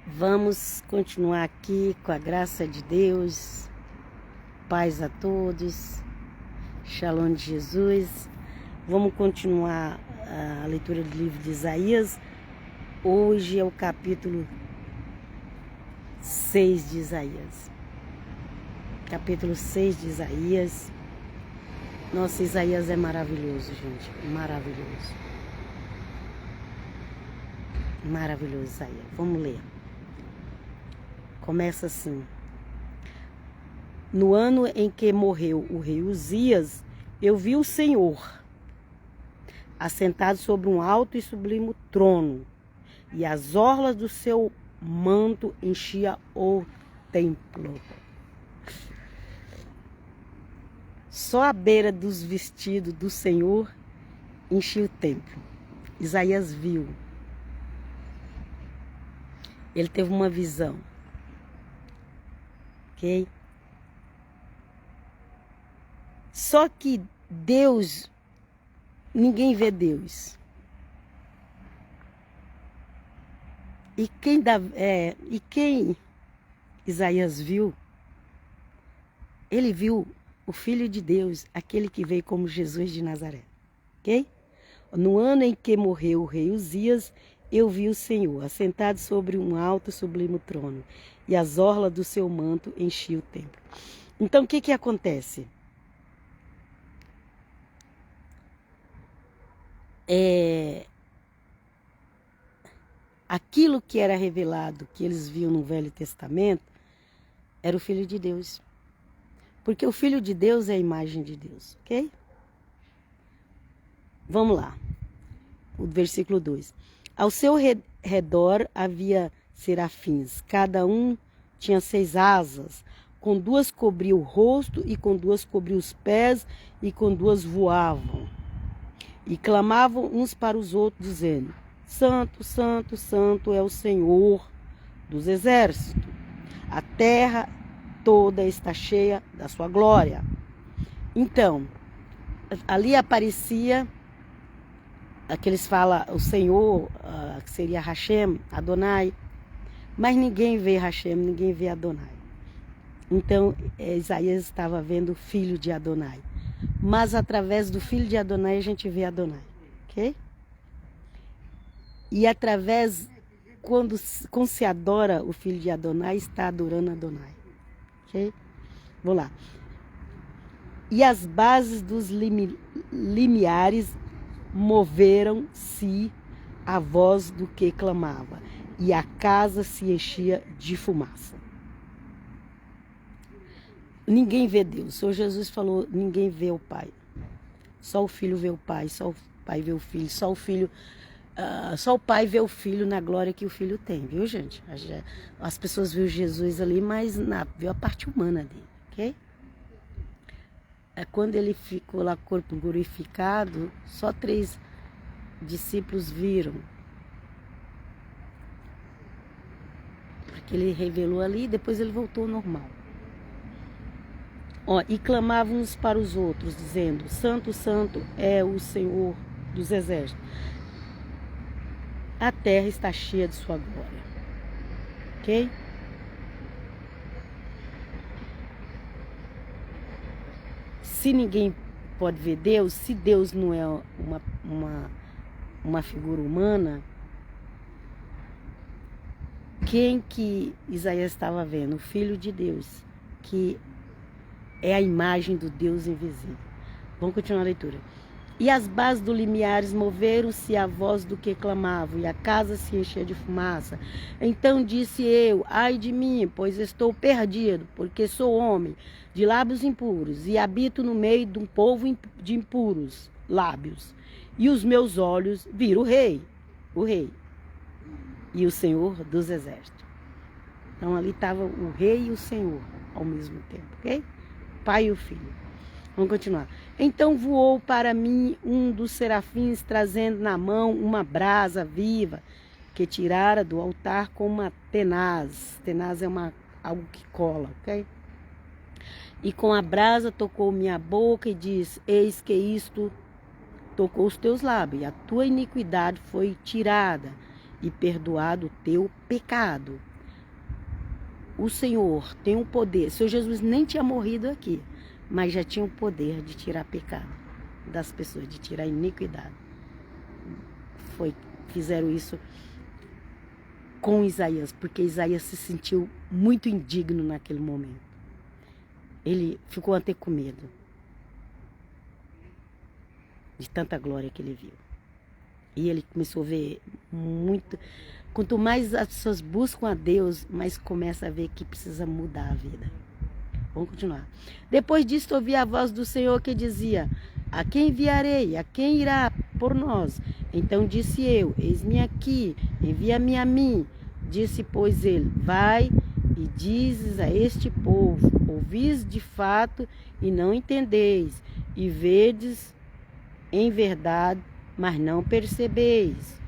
Vamos continuar aqui com a graça de Deus, paz a todos, Shalom de Jesus. Vamos continuar a leitura do livro de Isaías. Hoje é o capítulo 6 de Isaías. Capítulo 6 de Isaías. Nossa, Isaías é maravilhoso, gente, maravilhoso. Maravilhoso, Isaías. Vamos ler. Começa assim: no ano em que morreu o rei Uzias, eu vi o Senhor assentado sobre um alto e sublime trono, e as orlas do seu manto enchia o templo. Só a beira dos vestidos do Senhor enchia o templo. Isaías viu. Ele teve uma visão. Ok? Só que Deus, ninguém vê Deus. E quem Isaías viu, ele viu o Filho de Deus, aquele que veio como Jesus de Nazaré. Ok? No ano em que morreu o rei Uzias, eu vi o Senhor assentado sobre um alto e sublime trono, e as orlas do seu manto enchiam o templo. Então, o que acontece? Aquilo que era revelado, que eles viam no Velho Testamento, era o Filho de Deus. Porque o Filho de Deus é a imagem de Deus, ok? Vamos lá. O versículo 2. Ao seu redor havia serafins, cada um tinha 6 asas, com 2 cobria o rosto, e com 2 cobria os pés, e com 2 voavam. E clamavam uns para os outros, dizendo: Santo, Santo, Santo é o Senhor dos exércitos. A terra toda está cheia da sua glória. Então, ali aparecia, aqueles falam o Senhor, que seria Hashem, Adonai, mas ninguém vê Hashem, ninguém vê Adonai. Então, Isaías estava vendo o filho de Adonai. Mas através do filho de Adonai a gente vê Adonai, ok? E através, quando se adora o filho de Adonai, está adorando Adonai, ok? Vou lá. E as bases dos limiares moveram-se à voz do que clamava, e a casa se enchia de fumaça. Ninguém vê Deus. O Senhor Jesus falou: ninguém vê o Pai. Só o Filho vê o Pai, só o Pai vê o Filho, só o Filho, só o Pai vê o Filho na glória que o Filho tem, viu, gente? As pessoas viram Jesus ali, mas viu a parte humana dele, ok? Quando ele ficou lá, corpo glorificado, só 3 discípulos viram. Porque ele revelou ali e depois ele voltou ao normal. E clamavam uns para os outros, dizendo: Santo, Santo é o Senhor dos exércitos. A terra está cheia de sua glória. Ok? Se ninguém pode ver Deus, se Deus não é uma figura humana, quem que Isaías estava vendo? O Filho de Deus, que é a imagem do Deus invisível. Vamos continuar a leitura. E as bases do limiares moveram-se à voz do que clamavam, e a casa se enchia de fumaça. Então disse eu: ai de mim, pois estou perdido, porque sou homem de lábios impuros, e habito no meio de um povo de impuros lábios. E os meus olhos viram o rei, e o Senhor dos exércitos. Então ali estava o rei e o Senhor ao mesmo tempo, ok? Pai e o Filho. Vamos continuar. Então voou para mim um dos serafins, trazendo na mão uma brasa viva, que tirara do altar com uma tenaz. Tenaz é algo que cola, ok? E com a brasa tocou minha boca e disse: eis que isto tocou os teus lábios, e a tua iniquidade foi tirada, e perdoado o teu pecado. o Senhor tem o poder. O Senhor Jesus nem tinha morrido aqui, mas já tinha o poder de tirar pecado das pessoas, de tirar iniquidade. Fizeram isso com Isaías, porque Isaías se sentiu muito indigno naquele momento. Ele ficou até com medo de tanta glória que ele viu. E ele começou a ver muito. Quanto mais as pessoas buscam a Deus, mais começa a ver que precisa mudar a vida. Vamos continuar. Depois disso, ouvi a voz do Senhor que dizia: a quem enviarei? A quem irá por nós? Então disse eu: eis-me aqui, envia-me a mim. Disse, pois, ele: vai e dizes a este povo: ouvis de fato e não entendeis, e vedes em verdade, mas não percebeis.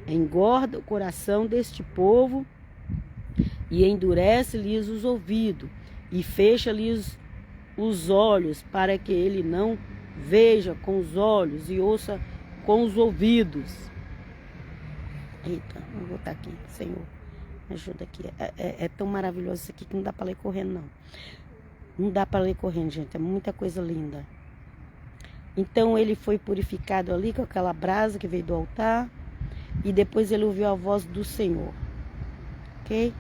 Engorda o coração deste povo e endurece-lhes os ouvidos e fecha-lhes os olhos, para que ele não veja com os olhos e ouça com os ouvidos. Eita, vou botar aqui, Senhor, me ajuda aqui. É tão maravilhoso isso aqui que não dá para ler correndo, não. Não dá para ler correndo, gente, é muita coisa linda. Então ele foi purificado ali com aquela brasa que veio do altar. E depois ele ouviu a voz do Senhor. Ok?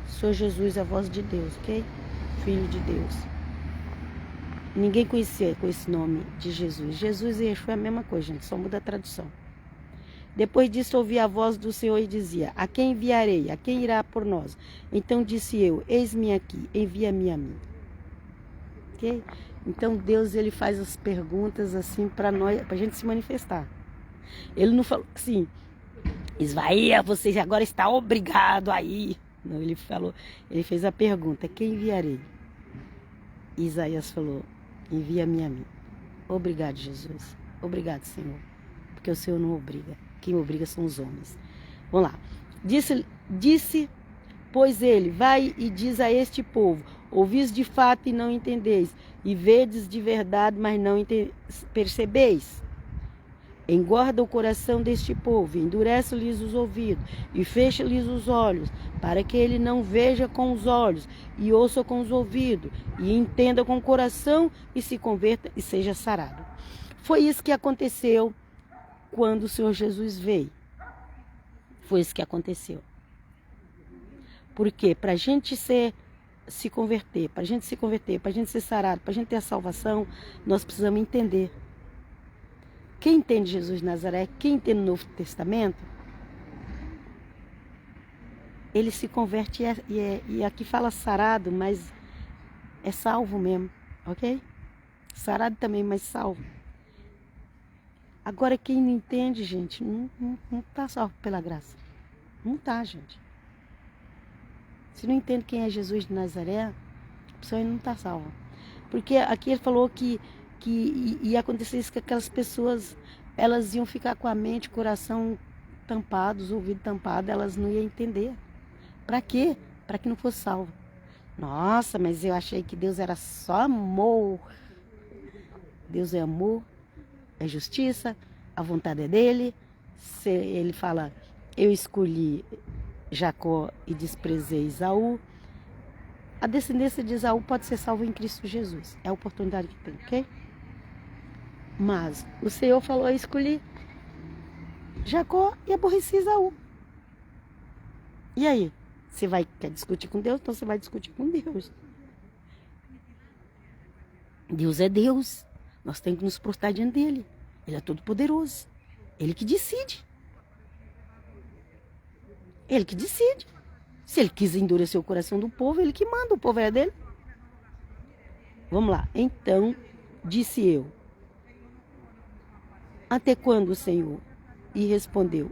Senhor Jesus, a voz de Deus, ok? Filho de Deus. Ninguém conhecia com esse nome de Jesus. Jesus e Yeshua é a mesma coisa, gente, só muda a tradução. Depois disso ouvi a voz do Senhor e dizia: a quem enviarei? A quem irá por nós? Então disse eu: eis-me aqui, envia-me a mim. Ok? Então Deus, ele faz as perguntas assim para nós, para a gente se manifestar. Ele não falou assim: Israel, você agora está obrigado a ir. Não, ele falou, ele fez a pergunta: quem enviarei? Isaías falou: envia-me a mim. Obrigado, Jesus. Obrigado, Senhor. Porque o Senhor não obriga. Quem obriga são os homens. Vamos lá. Disse, pois ele: vai e diz a este povo: ouvis de fato e não entendeis, e vedes de verdade, mas não percebeis. Engorda o coração deste povo, endurece-lhes os ouvidos e fecha-lhes os olhos, para que ele não veja com os olhos e ouça com os ouvidos e entenda com o coração e se converta e seja sarado. Foi isso que aconteceu quando o Senhor Jesus veio. Foi isso que aconteceu. Por quê? Para a gente se converter, para a gente ser sarado, para a gente ter a salvação, nós precisamos entender. Quem entende Jesus de Nazaré, quem entende o Novo Testamento, ele se converte e aqui fala sarado, mas é salvo mesmo, ok? Sarado também, mas salvo. Agora quem não entende, gente, não está salvo pela graça. Não está, gente. Se não entende quem é Jesus de Nazaré, a pessoa não está salva. Porque aqui ele falou que ia acontecer isso, que aquelas pessoas, elas iam ficar com a mente, o coração tampados, o ouvido tampado, elas não iam entender. Para quê? Para que não fosse salvo. Nossa, mas eu achei que Deus era só amor. Deus é amor, é justiça, a vontade é dele. Ele fala: eu escolhi Jacó e desprezei Esaú. A descendência de Esaú pode ser salva em Cristo Jesus. É a oportunidade que tem, ok? Mas o Senhor falou: eu escolhi Jacó e aborreci Esaú. E aí? Você quer discutir com Deus? Então você vai discutir com Deus. Deus é Deus. Nós temos que nos prostrar diante dele. Ele é todo poderoso. Ele que decide. Ele que decide. Se ele quis endurecer o coração do povo, ele que manda. O povo é dele. Vamos lá. Então, disse eu: até quando, Senhor? E respondeu: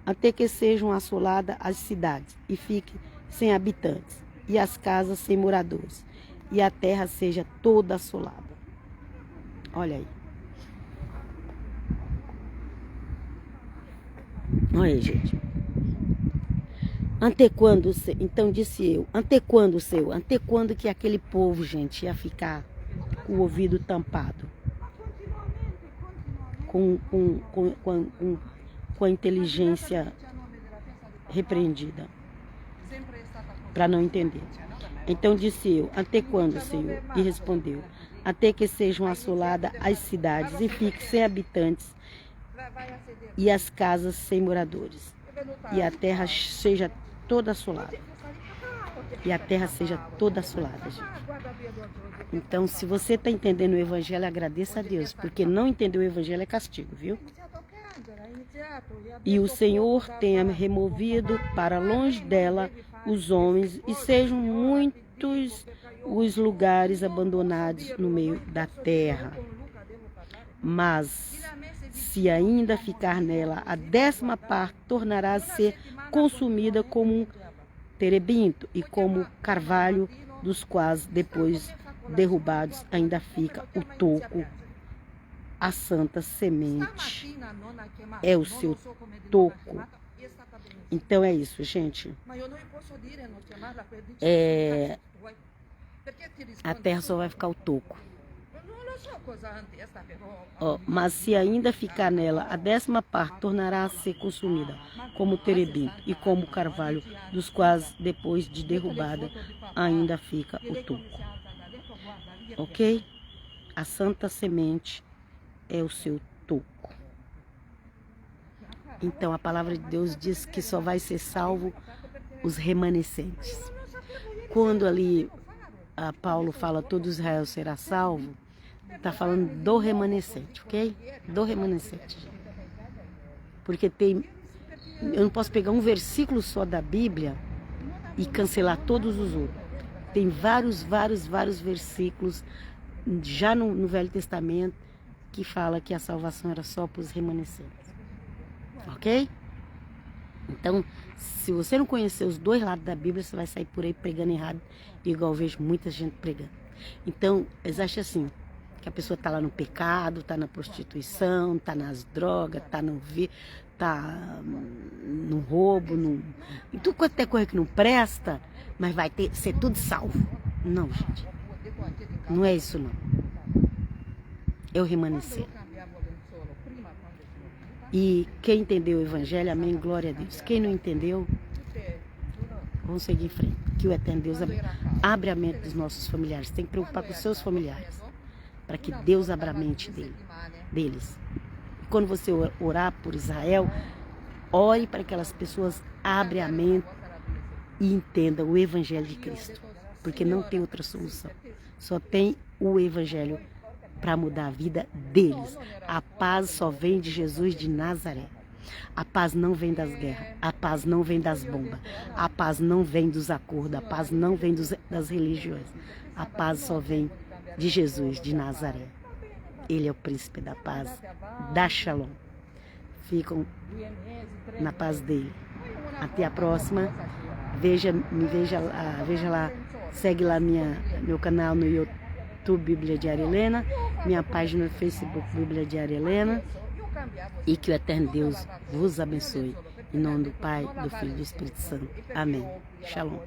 até que sejam assoladas as cidades e fiquem sem habitantes, e as casas sem moradores, e a terra seja toda assolada. Olha aí. Olha aí, gente. Até quando, então disse eu, até quando, Senhor? Até quando que aquele povo, gente, ia ficar com o ouvido tampado? Com a inteligência repreendida. para não entender. Então disse eu, até quando, Senhor? E respondeu, até que sejam assoladas as cidades e fiquem sem habitantes e as casas sem moradores, e a terra seja toda assolada. E a terra seja toda assolada, gente. Então, se você está entendendo o Evangelho, agradeça a Deus, porque não entender o Evangelho é castigo, viu? E o Senhor tenha removido para longe dela os homens, e sejam muitos os lugares abandonados no meio da terra. Mas, se ainda ficar nela a 10ª parte, tornará a ser consumida como um terebinto e como carvalho, dos quais, depois derrubados, ainda fica o toco. A santa semente é o seu toco. Então é isso, gente. A terra só vai ficar o toco. Mas se ainda ficar nela a 10ª parte, tornará a ser consumida como terebinto e como carvalho, dos quais, depois de derrubada, ainda fica o toco. Ok? A santa semente é o seu toco. Então a palavra de Deus diz que só vai ser salvo os remanescentes. Quando ali Paulo fala todo Israel será salvo, está falando do remanescente, ok? Do remanescente. Porque eu não posso pegar um versículo só da Bíblia e cancelar todos os outros. Tem vários versículos já no Velho Testamento que fala que a salvação era só para os remanescentes. Ok? Então, se você não conhecer os dois lados da Bíblia, você vai sair por aí pregando errado, igual eu vejo muita gente pregando. Então, eles acham assim, que a pessoa está lá no pecado, está na prostituição, está nas drogas, está no roubo, em tudo quanto é coisa que não presta, mas vai ser tudo salvo. Não, gente. Não é isso, não. É o remanescer. E quem entendeu o Evangelho, amém, glória a Deus. Quem não entendeu, vamos seguir em frente. Que o Eterno Deus abre a mente dos nossos familiares. Tem que preocupar com os seus familiares, para que Deus abra a mente deles. E quando você orar por Israel, ore para que aquelas pessoas abram a mente e entendam o Evangelho de Cristo. Porque não tem outra solução. Só tem o Evangelho para mudar a vida deles. A paz só vem de Jesus de Nazaré. A paz não vem das guerras, a paz não vem das bombas, a paz não vem dos acordos, a paz não vem das religiões. A paz só vem de Jesus de Nazaré. Ele é o príncipe da paz, da Shalom. Ficam na paz dele. Até a próxima. Veja lá, segue lá meu canal no YouTube Bíblia Diária Helena, minha página no Facebook Bíblia Diária Helena, e que o Eterno Deus vos abençoe. Em nome do Pai, do Filho e do Espírito Santo. Amém. Shalom.